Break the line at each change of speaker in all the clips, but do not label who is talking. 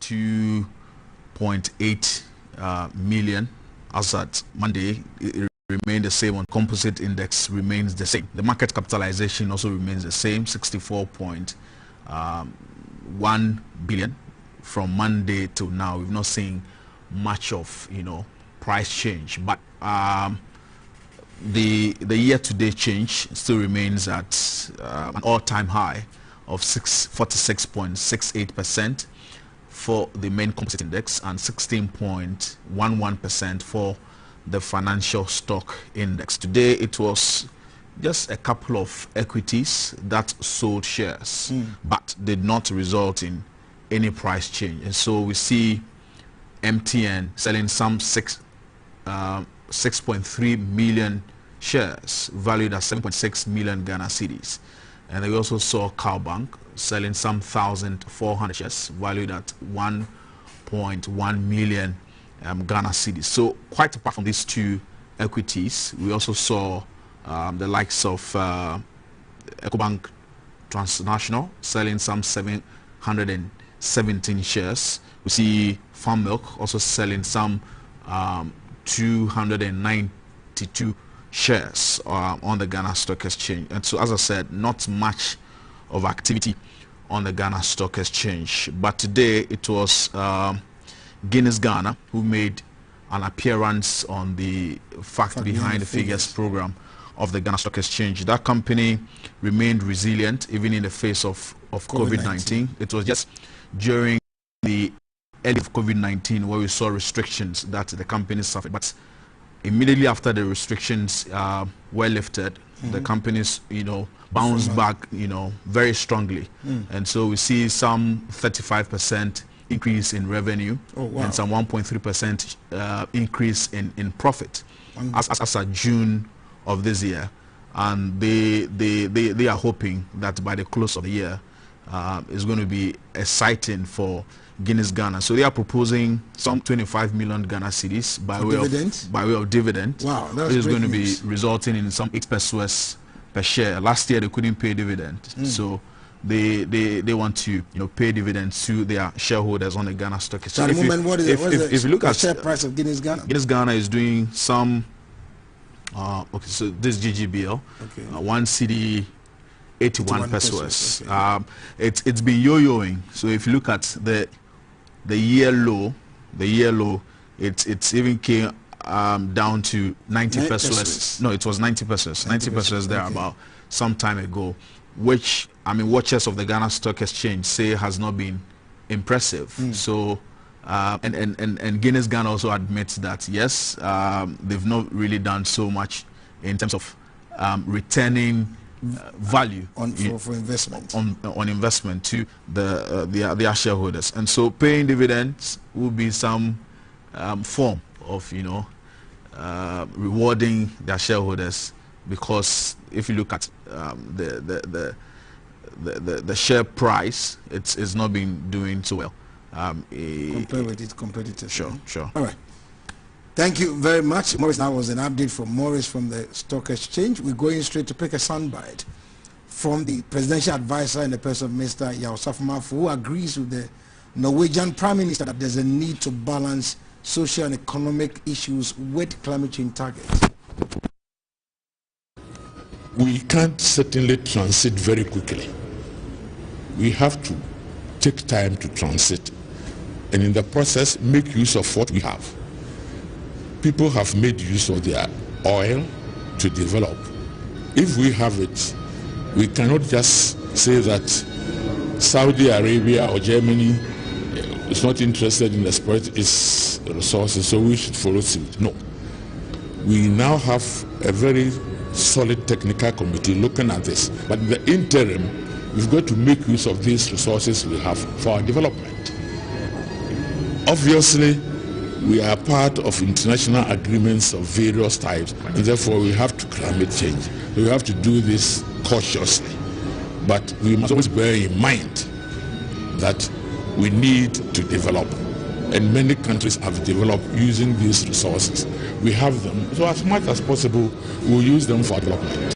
2.8 million. As at Monday, it remained the same. On composite index remains the same. The market capitalization also remains the same, 64.1 billion. From Monday till now, we've not seen much of price change, but the year-to-date change still remains at an all-time high of 46.68% for the main composite index and 16.11% for the financial stock index. Today it was just a couple of equities that sold shares, but did not result in any price change. And so we see MTN selling some 6.3 million shares valued at 7.6 million Ghana cedis. And we also saw Cowbank selling some 1,400 shares valued at 1.1 million Ghana cedis. So quite apart from these two equities, we also saw the likes of EcoBank Transnational selling some 717 shares. We see Farm Milk also selling some 292 shares on the Ghana Stock Exchange. And so, as I said, not much of activity on the Ghana Stock Exchange. But today it was Guinness Ghana who made an appearance on the Fact Behind the Figures program of the Ghana Stock Exchange. That company remained resilient even in the face of COVID-19. It was just during the end of COVID-19 where we saw restrictions that the company suffered. But immediately after the restrictions were lifted, the companies, bounced back, very strongly. And so we see some 35% increase in revenue and some 1.3% increase in profit as of June of this year. And they are hoping that by the close of the year, it's going to be exciting for Guinness Ghana. So they are proposing some 25 million Ghana cedis by way of dividend.
Wow, that's
which is going to
news.
be resulting in some 8 pesos per share. Last year they couldn't pay dividend, so they want to pay dividends to their shareholders on the Ghana Stock Exchange.
So at the moment, what is
if you look
the
at
share price of Guinness Ghana?
Guinness Ghana is doing some okay, so this GGBL, 1 cedi 81 pesos.
Okay.
It's been yo-yoing. So if you look at the year low, it's even came down to 90 pesos. No, it was 90 pesos. 90 pesos there about some time ago, which watchers of the Ghana Stock Exchange say has not been impressive. So and Guinness Ghana also admits that yes, they've not really done so much in terms of returning value
for investment
on investment to their shareholders. And so paying dividends will be some form of rewarding their shareholders, because if you look at the share price, it's not been doing so well
compared with its competitors.
Sure.
All right, thank you very much, Morris. That was an update from Morris from the Stock Exchange. We're going straight to pick a soundbite from the presidential advisor in the person of Mr. Yao Safumafo, who agrees with the Norwegian Prime Minister that there's a need to balance social and economic issues with climate change targets.
We can't certainly transit very quickly. We have to take time to transit, and in the process make use of what we have. People have made use of their oil to develop. If we have it, we cannot just say that Saudi Arabia or Germany is not interested in exploiting its resources, so we should follow suit. No. We now have a very solid technical committee looking at this, but in the interim, we've got to make use of these resources we have for our development. Obviously, we are part of international agreements of various types, and therefore we have to climate change. So we have to do this cautiously, but we must always bear in mind that we need to develop, and many countries have developed using these resources. We have them, so as much as possible we'll use them for development.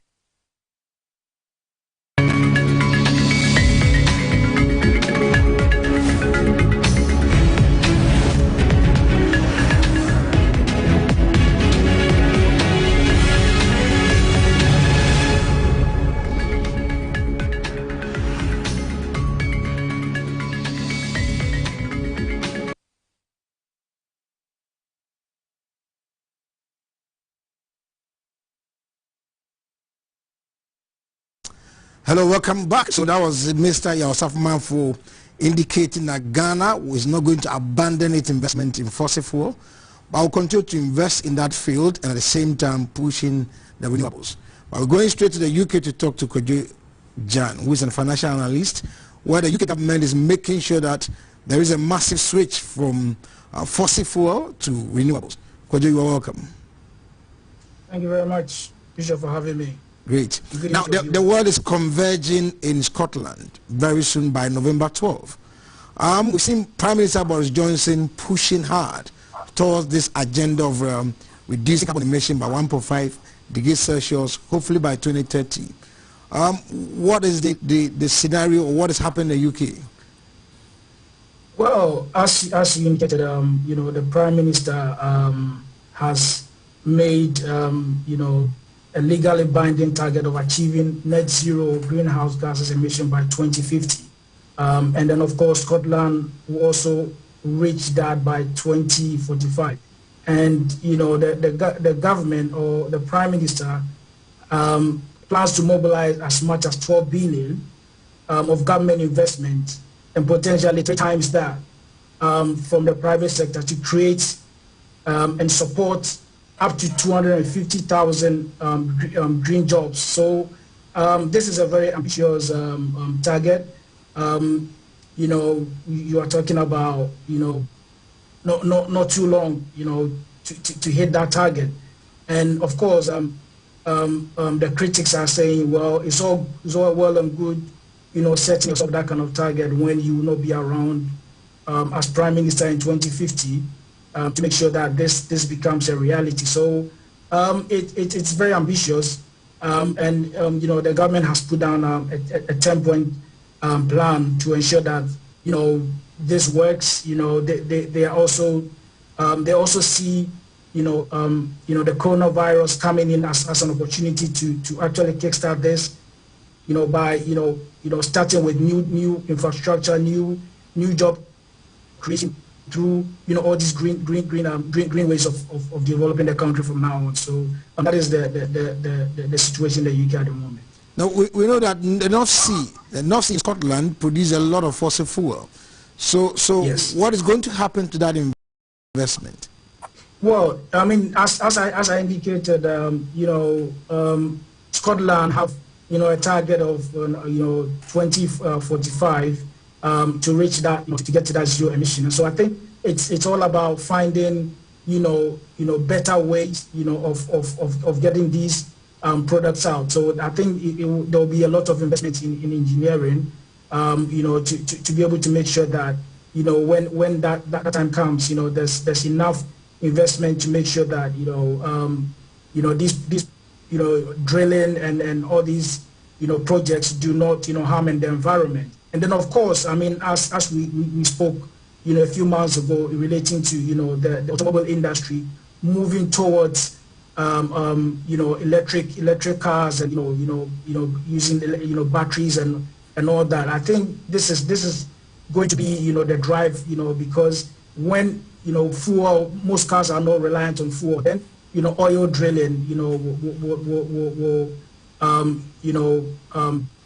Hello, welcome back. So that was Mr. Yaosafo indicating that Ghana is not going to abandon its investment in fossil fuel, but will continue to invest in that field and at the same time pushing the renewables. But we're going straight to the UK to talk to Kojo Jan, who is a financial analyst, where the UK government is making sure that there is a massive switch from fossil fuel to renewables. Kojo, you are welcome.
Thank you very much, Bishop, for having me.
Great. Now, the world is converging in Scotland very soon by November 12. We've seen Prime Minister Boris Johnson pushing hard towards this agenda of reducing carbon emission by 1.5 degrees Celsius, hopefully by 2030. What is the scenario, or what is happening in the UK?
Well, as you indicated, you know, the Prime Minister has made, you know, a legally binding target of achieving net zero greenhouse gases emission by 2050. And then, of course, Scotland will also reach that by 2045. And, you know, the government or the Prime Minister plans to mobilize as much as 12 billion of government investment and potentially 3 times that from the private sector to create and support up to 250,000 green jobs. So this is a very ambitious target. You know, you are talking about, you know, not too long, you know, to hit that target. And of course, the critics are saying, well, it's all well and good, you know, setting yourself that kind of target when you will not be around as Prime Minister in 2050. To make sure that this becomes a reality. So it's very ambitious, and you know, the government has put down a 10-point plan to ensure that, you know, this works. You know, they also see, you know, the coronavirus coming in as an opportunity to actually kickstart this, you know, by you know starting with new infrastructure, new job creation through, you know, all these green ways of developing the country from now on. So that is the situation in the UK at the moment.
Now we know that the North Sea in Scotland produces a lot of fossil fuel. So yes. What is going to happen to that investment?
Well, I mean, as I indicated, you know, Scotland have, you know, a target of you know 2045. To reach that, you know, to get to that zero emission. And so I think it's all about finding, you know, better ways, you know, of getting these products out. So I think there will be a lot of investment in engineering, you know, to be able to make sure that, you know, when that time comes, you know, there's enough investment to make sure that, you know, these you know, drilling and all these, you know, projects do not, you know, harm in the environment. And then, of course, I mean, as we spoke, you know, a few months ago relating to, you know, the automobile industry moving towards, you know, electric cars and, you know, using, you know, batteries and all that. I think this is going to be, you know, the drive, you know, because when, you know, fuel, most cars are not reliant on fuel, then, you know, oil drilling, you know,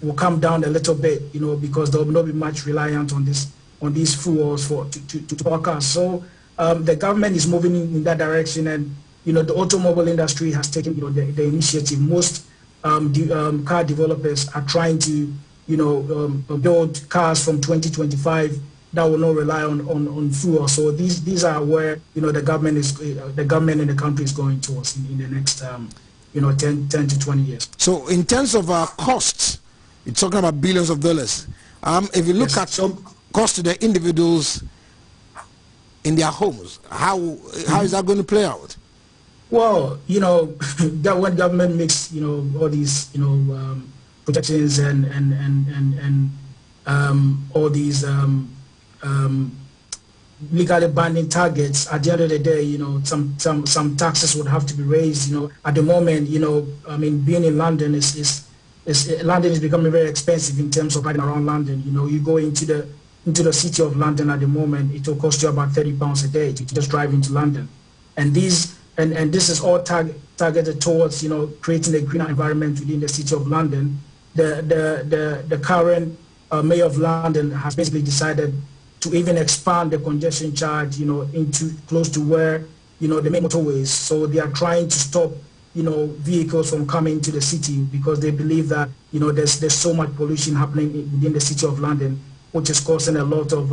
will come down a little bit, you know, because there will not be much reliant on these fuels to power cars. So the government is moving in that direction, and, you know, the automobile industry has taken, you know, the initiative. Most car developers are trying to, you know, build cars from 2025 that will not rely on fuel. So these are where, you know, the government in the country is going towards in the next you know, 10 to 20 years.
So in terms of costs, it's talking about billions of dollars. If you look at cost to the individuals in their homes, how is that going to play out?
Well, you know, that when government makes, you know, all these, you know, projections and all these legally binding targets, at the end of the day, you know, some taxes would have to be raised. You know, at the moment, you know, I mean, being in London London is becoming very expensive in terms of riding around London. You know, you go into the city of London at the moment, it will cost you about £30 a day to just drive into London, and this is all targeted towards, you know, creating a greener environment within the city of London, the current mayor of London has basically decided to even expand the congestion charge, into close to where, the main motorways. So they are trying to stop, vehicles from coming to the city because they believe that, there's so much pollution happening within the city of London, which is causing a lot of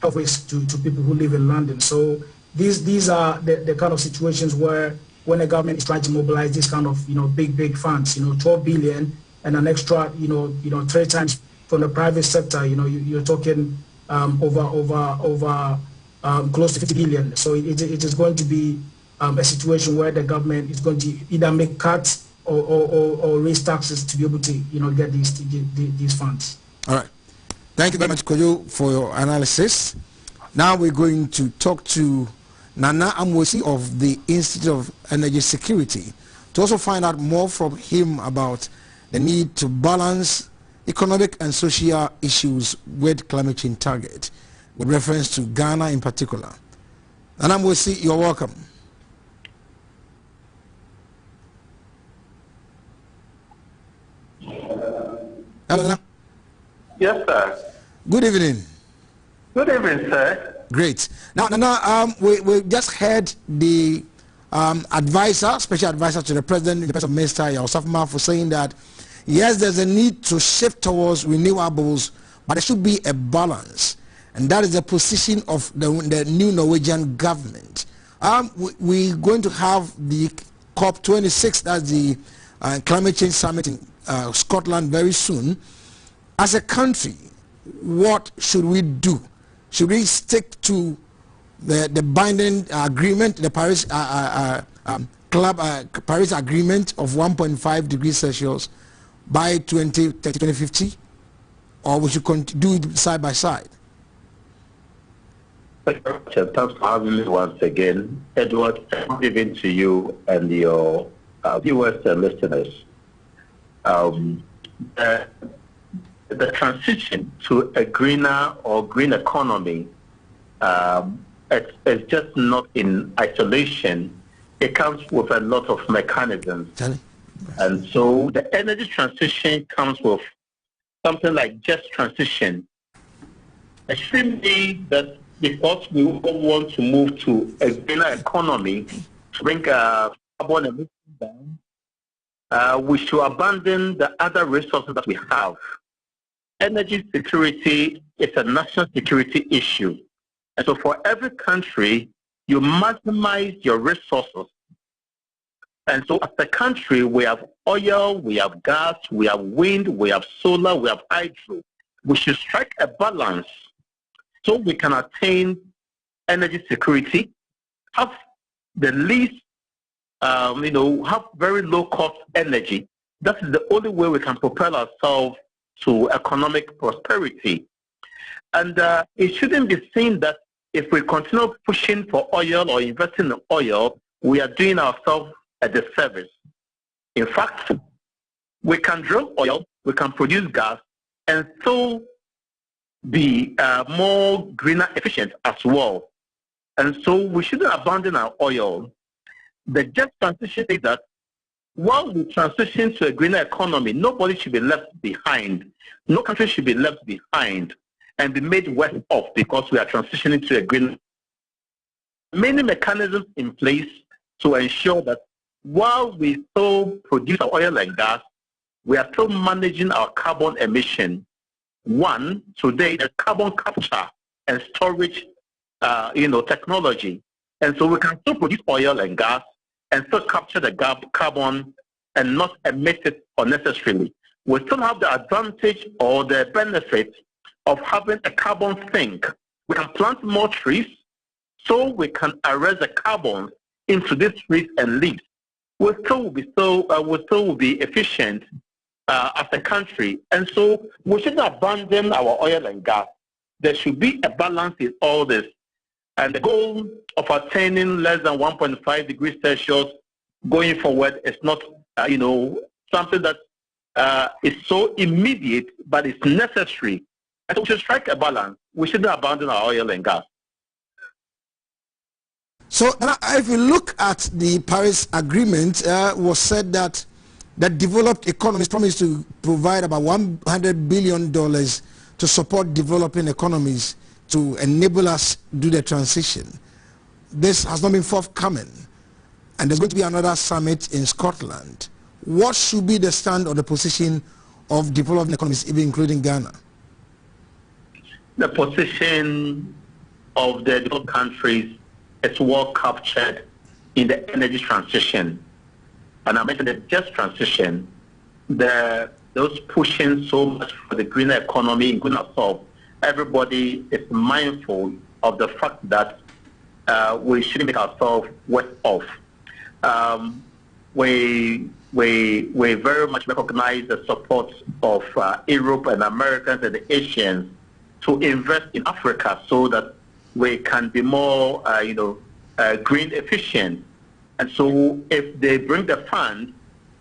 health risks to people who live in London. So these are the kind of situations where when a government is trying to mobilize this kind of, big funds, 12 billion and an extra, 3 times from the private sector, you're talking over close to 50 billion. So it is going to be a situation where the government is going to either make cuts or raise taxes to be able to, get these funds.
All right. Thank you very much, Kojo, for your analysis. Now we're going to talk to Nana Amosi of the Institute of Energy Security to also find out more from him about the need to balance economic and social issues with climate change target, with reference to Ghana in particular. Nana Amosi, you're welcome. Hello.
Yes, sir.
Good evening.
Good evening, sir.
Great. Now, Nana, we just heard the special advisor to the president, the person of Minister Yaw for saying that yes, there's a need to shift towards renewables, but there should be a balance, and that is the position of the new Norwegian government. We're going to have the COP26, that's the climate change summit in Scotland very soon. As a country, what should we do? Should we stick to the binding agreement, the Paris Paris Agreement of 1.5 degrees Celsius by 2050, or we should do it side by side?
Thanks for having me once again. Edward, even to you and your viewers and listeners. The transition to a greener or green economy, it's just not in isolation. It comes with a lot of mechanisms. And so the energy transition comes with something like just transition. It shouldn't be that because we want to move to a greener economy to bring carbon emissions down, we should abandon the other resources that we have. Energy security is a national security issue. And so for every country, you maximize your resources. And so as a country, we have oil, we have gas, we have wind, we have solar, we have hydro. We should strike a balance so we can attain energy security, have the least, have very low cost energy. That is the only way we can propel ourselves to economic prosperity. And it shouldn't be seen that if we continue pushing for oil or investing in oil, we are doing ourselves a disservice. In fact, we can drill oil, we can produce gas, and still be more greener efficient as well. And so we shouldn't abandon our oil. The just transition is that while we transition to a greener economy, nobody should be left behind. No country should be left behind and be made worse off because we are transitioning to a green. Many mechanisms in place to ensure that while we still produce our oil and gas, we are still managing our carbon emission. One, today, the carbon capture and storage, technology. And so we can still produce oil and gas and still capture the carbon and not emit it unnecessarily. We still have the advantage or the benefit of having a carbon sink. We can plant more trees so we can arrest the carbon into these trees and leaves. We still will be efficient as a country. And so we shouldn't abandon our oil and gas. There should be a balance in all this. And the goal of attaining less than 1.5 degrees Celsius going forward is not, something that is so immediate, but it's necessary. And so we should strike a balance. We shouldn't abandon our oil and gas.
So if we look at the Paris Agreement, it was said that that developed economies promised to provide about $100 billion to support developing economies to enable us do the transition. This has not been forthcoming, and there's going to be another summit in Scotland. What should be the stand or the position of developing economies, even including Ghana?
The position of the developed countries is well captured in the energy transition. And I mentioned the just transition, those pushing so much for the greener economy, including ourselves, everybody is mindful of the fact that we shouldn't make ourselves worse off. We very much recognize the support of Europe and Americans and the Asians to invest in Africa so that we can be more, green efficient. And so if they bring the fund,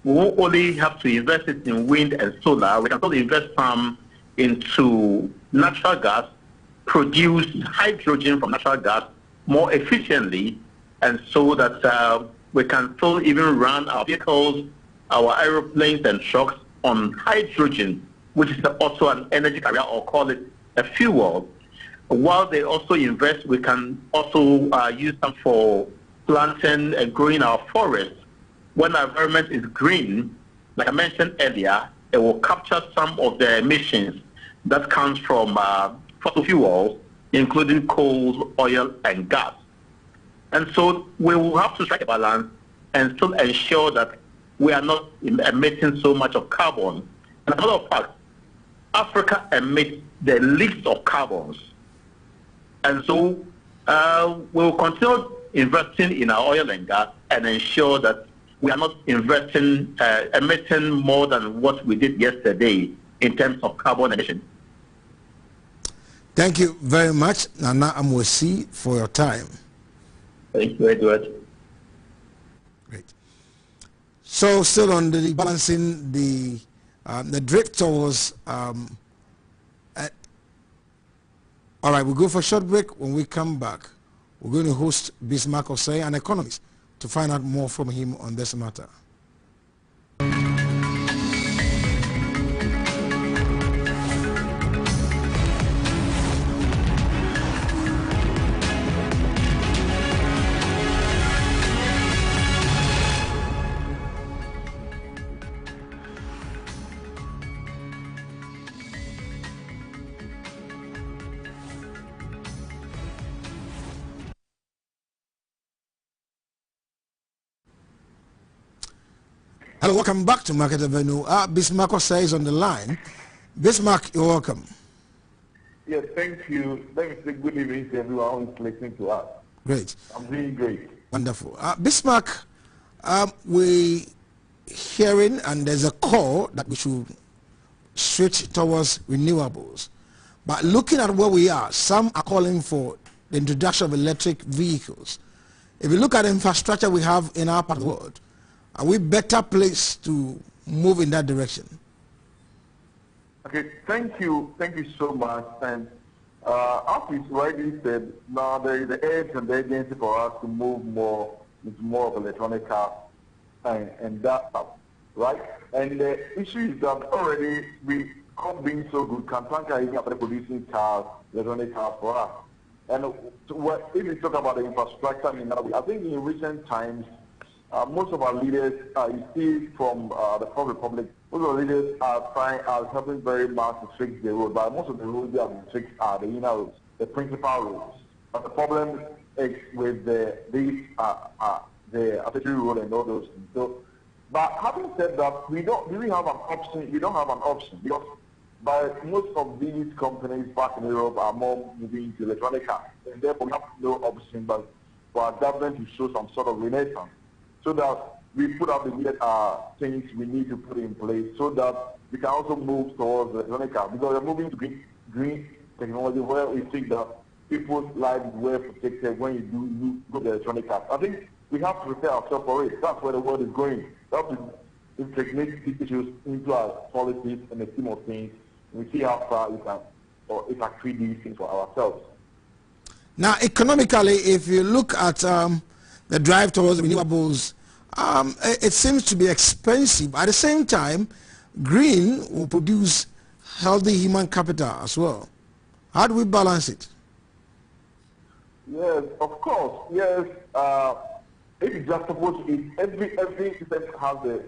we won't only have to invest it in wind and solar, we can also invest some into natural gas, produce hydrogen from natural gas more efficiently, and so that we can still even run our vehicles, our aeroplanes and trucks on hydrogen, which is also an energy carrier, or call it a fuel. While they also invest, we can also use them for planting and growing our forests. When our environment is green, like I mentioned earlier, it will capture some of the emissions that comes from fossil fuels, including coal, oil, and gas. And so we will have to strike a balance and still ensure that we are not emitting so much of carbon. And as a matter of fact, Africa emits the least of carbons. And so we'll continue investing in our oil and gas and ensure that we are not emitting more than what we did yesterday in terms of carbon emission.
Thank you very much, Nana Amosi, for your time.
Thank you, Edward.
Great. So, still on the balancing the drift towards. All right, we'll go for a short break. When we come back, we're going to host Bismarck Osei, an economist, to find out more from him on this matter. Hello, welcome back to Market Avenue. Bismarck Osei is on the line. Bismarck, you're welcome.
Yes, thank you. Let me say good evening to everyone who's listening to us.
Great.
I'm doing great.
Wonderful. Bismarck, we hearing, and there's a call that we should switch towards renewables. But looking at where we are, some are calling for the introduction of electric vehicles. If you look at the infrastructure we have in our part of the world, are we better placed to move in that direction?
Okay, thank you so much. And as we rightly said, now there is the edge and the urgency for us to move more into more of electronic cars and that stuff, right? And the issue is that already we come being so good, Kantanka is after producing cars, electronic cars for us. And if you talk about the infrastructure, I think in recent times, most of our leaders, you see from the Fourth Republic, most of the leaders are helping very much to fix the road, but most of the roads that are fixed are the inner roads, the principal roads. But the problem is with the artillery road and all those things. So, but having said that, we don't really have an option. We don't have an option because by most of these companies back in Europe are more moving to electronic cars, and therefore we have no option but for our government to show some sort of renaissance, so that we put up the needed things we need to put in place so that we can also move towards the electronic car. Because we're moving to green technology where we think that people's lives were protected when you go to the electronic car. I think we have to prepare ourselves for it. That's where the world is going. We have to integrate these issues into our policies and the scheme of things. We see how far we can create these things for ourselves.
Now, economically, if you look at the drive towards renewables, it seems to be expensive. At the same time, green will produce healthy human capital as well. How do we balance it?
Yes, of course. Yes, if you just suppose every system has the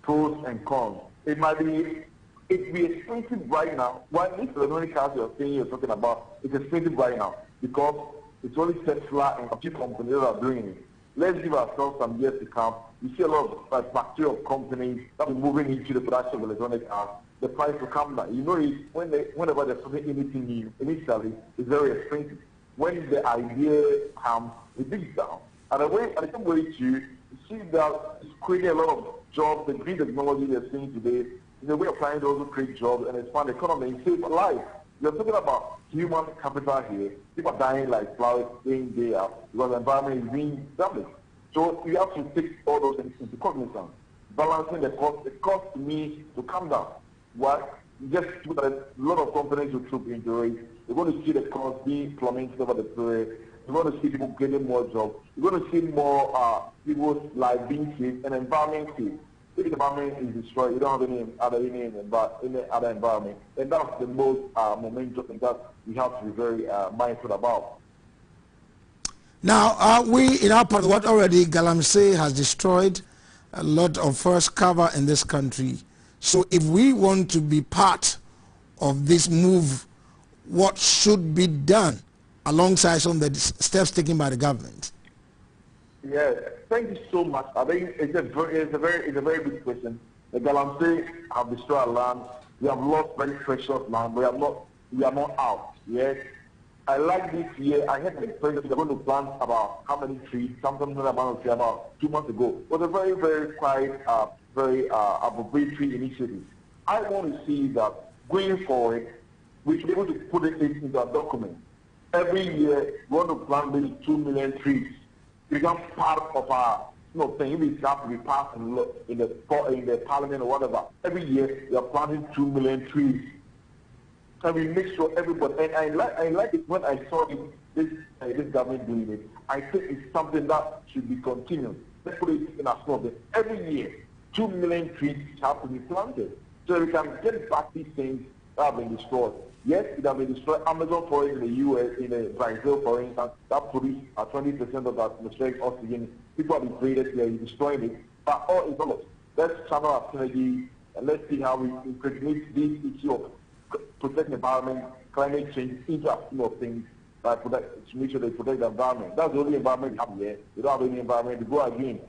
pros and cons. It might be expensive right now. Why this electronic cars you're talking about, it's expensive right now because it's only Tesla and a few companies that are doing it. Let's give ourselves some years to come. You see a lot of bacterial companies that are moving into the production of electronic cars. The price will come down. You know, whenever there's something anything new, initially, it's very expensive. When the idea comes, it digs down. And the same way too, you see that it's creating a lot of jobs. The green technology they're seeing today is a way of trying to also create jobs and expand the economy and save lives. You're talking about human capital here. People are dying like flowers day in, day out because the environment is being damaged. So you have to take all those things into cognizance. Balancing the cost. The cost to me to come down. Why? Just put a lot of companies will troop into it. You're going to see the cost being plummeted over the period. You're going to see people getting more jobs. You're going to see more people's life being saved and environment saved. If the environment is destroyed, you don't have any other environment. And that's the most momentum that we have to be very mindful about.
Now, we in our part of what already Galamsey has destroyed a lot of forest cover in this country. So if we want to be part of this move, what should be done alongside some of the steps taken by the government?
Yeah, thank you so much. I think it's a very big question. The Galamsey have destroyed our land. We have lost very precious land. We are not out. Yes. I like this year. I heard the president they're going to plant about how many trees? Something about 2 months ago. It was a very, very quiet, very appropriate initiative. I want to see that going forward, we should be able to put it into a document. Every year, we want to plant maybe 2 million trees. It becomes part of our thing. If it has to be passed in the parliament or whatever, every year we are planting 2 million trees. And we make sure everybody, and I like it when I saw this government doing it. I think it's something that should be continued. Let's put it in a slogan. Every year, 2 million trees have to be planted. So we can get back these things that have been destroyed. Yes, it has been destroyed. Amazon forest in the US, in Brazil, for instance, that produced 20% of the atmospheric oxygen. People have been created here, destroying it. But all is all. Let's channel our synergy and let's see how we integrate this issue of protect the environment, climate change into a scheme of things to make sure they protect the environment. That's the only environment we have here. We don't have any environment to go again.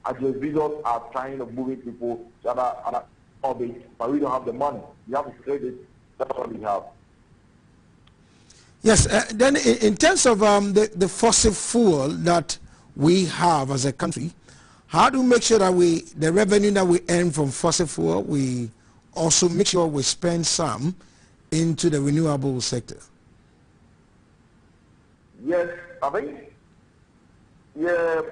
As the visitors are trying to move people to other orbits, but we don't have the money. We have to protect it. That's what we have.
Yes, then in terms of the fossil fuel that we have as a country, how do we make sure that the revenue that we earn from fossil fuel, we also make sure we spend some into the renewable sector?
Yes, I think, yeah,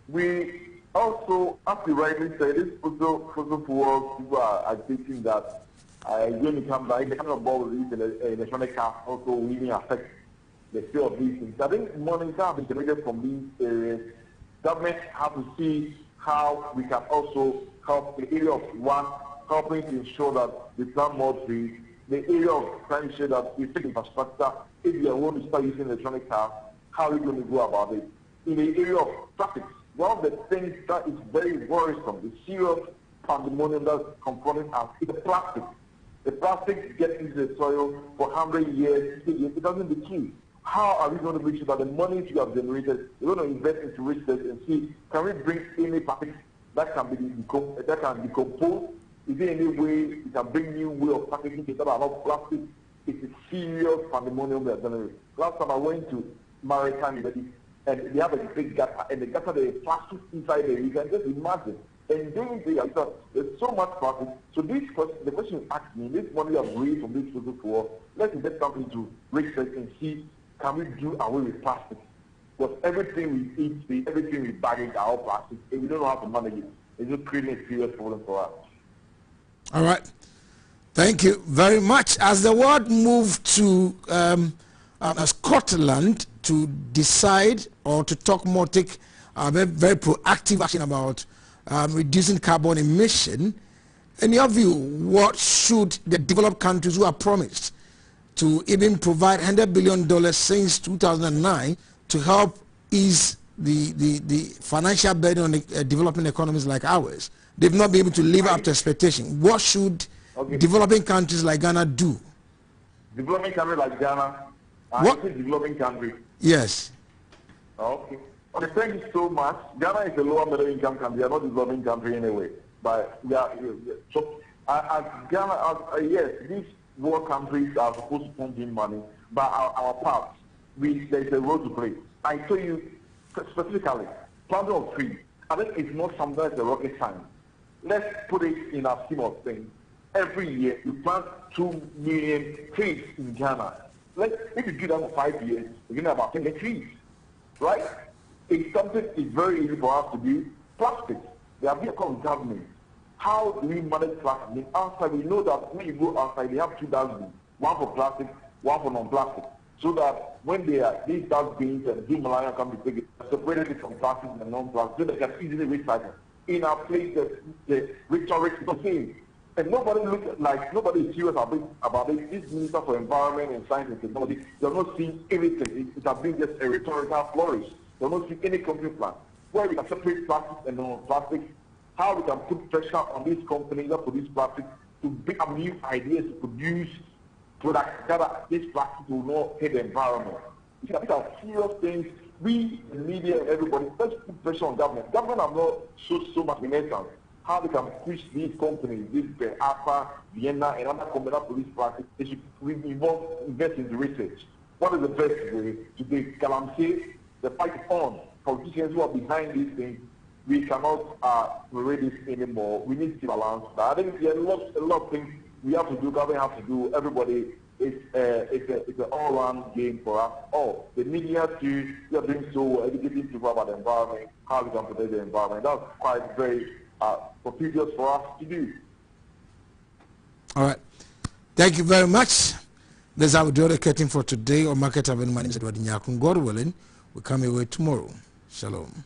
we also, as you rightly said, this fossil fuels, people are thinking that when it comes down, the kind of ball these electronic cars also really affect the sale of these things. I think money can be generated from these areas. Government have to see how we can also help the area of helping to ensure that we plant more trees. The area of trying to ensure that we take infrastructure. If we are going to start using electronic cars, how are we going to go about it? In the area of traffic, one of the things that is very worrisome, the serious pandemonium that's confronting us, is the plastic. The plastic gets into the soil for 100 years, 50 years, it doesn't deplete. How are we going to make sure that the money we have generated, we're going to invest into research and see, can we bring any plastic that can decompose? Is there any way we can bring new way of packaging things that are not plastic? It's a serious pandemonium we are generating. Last time I went to Maritime and they have a big gutter, and the gutter there is plastic inside there. You can just imagine. And then there's so much plastic. So the question you asked me, this money I've raised from this fossil fuel, let's invest something to research and see, can we do away with plastic? Because everything we eat, everything we buy is all plastic, and we don't know how to manage it. It's just creating a serious problem for us.
All right. Thank you very much. As the world moved to Scotland to decide or to take very proactive action about reducing carbon emission. In your view, what should the developed countries who are promised to even provide $100 billion since 2009 to help ease the financial burden on developing economies like ours, they've not been able to live up to expectation. What should developing countries like Ghana do?
Developing countries like Ghana?
What?
Developing country?
Yes.
Okay. Okay, thank you so much. Ghana is a lower middle income country. We are not a developing country anyway. But we are, so as Ghana, yes, these poor countries are supposed to pump in money, but our part, there's a role to play. I tell you specifically, planting of trees. I think it's not something that's a rocket science. Let's put it in our scheme of things. Every year, we plant 2 million trees in Ghana. If you do that for 5 years, we're getting about 10 trees, right? It's something it's very easy for us to do. Plastic. They have been called government. How do we manage plastic? Outside, we know that when you go outside, they have 2 dustbins, one for plastic, one for non-plastic, so that when these dustbins and Himalaya come to take it, separated it from plastic and non-plastic, so they can easily recycle. In our place, the rhetoric is the same. And nobody is serious about it. This Minister for Environment and Science and Technology, they're not seeing anything. It has been just a rhetorical flourish. They're not seeing any company plan where we can separate plastic and non-plastic, how we can put pressure on these companies that produce plastic to bring up new ideas to produce products that this plastic will not hit the environment. These are serious things. We, the media, and everybody, let's put pressure on government. Government have not so much renaissance. How they can push these companies, this Alpha, Vienna, and other companies that produce plastic, they should invest in research. What is the best way to be Galamsey? The fight is on. Politicians who are behind these things, we cannot tolerate this anymore. We need to balance that. I think there are a lot of things we have to do, government has to do, everybody. It's an all-round game for us. Oh, the media too, we are doing so well, educating people about the environment, how we can protect the environment. That's quite very procedures for us to do.
All right. Thank you very much. This is how we draw the curtain for today on Market Avenue. My name is Edward Nyakun. God willing, we'll come your way tomorrow. Shalom.